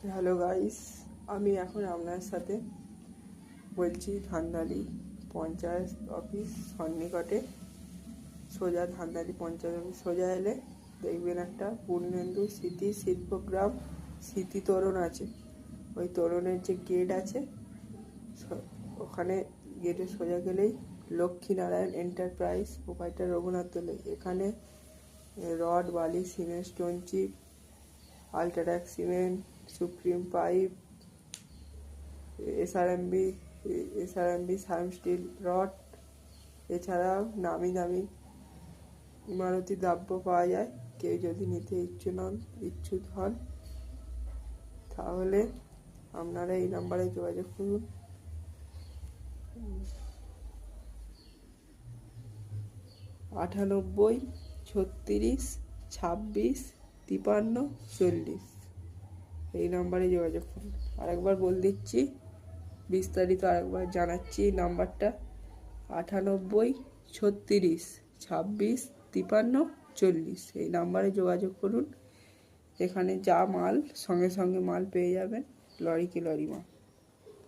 Hello guys, আমি এখন আপনার সাথে বলছি ধানদালি পঞ্চায়েত অফিস সন্নিকটে। সোজা ধানদালি পঞ্চায়েত অফিস সোজা এলে দেখবেন একটা পূর্ণেন্দু স্মৃতি শিল্পগ্রাম স্মৃতি তোরণ আছে। ওই তোরণের যে গেট আছে ওখানে গেটে সোজা গেলেই লক্ষ্মীনারায়ণ এন্টারপ্রাইজ প্রোপাইটার রঘুনাথ দোলে। এখানে রড, বালি, cement, stone chip, UltraTech cement, Supreme pipe, SRMB সার্ম স্টিল রড, এছাড়াও নামি দামি ইমারতি দ্রব্য পাওয়া যায়। কেউ যদি নিতে ইচ্ছুক হন তাহলে আপনারা এই নাম্বারে যোগাযোগ করুন। 98 36 26 53 40 এই নাম্বারে যোগাযোগ করুন। আরেকবার বলে দিচ্ছি, বিস্তারিত আরেকবার জানাচ্ছি। নাম্বারটা 98 36 26 53 40 এই নাম্বারে যোগাযোগ করুন। এখানে যা মাল সঙ্গে সঙ্গে মাল পেয়ে যাবেন, লরি কি লরি মাল।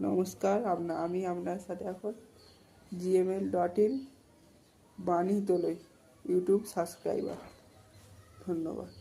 নমস্কার, আমি আপনার সাথে এখন gmail.in বাণী দোলই ইউটিউব সাবস্ক্রাইবার। ধন্যবাদ।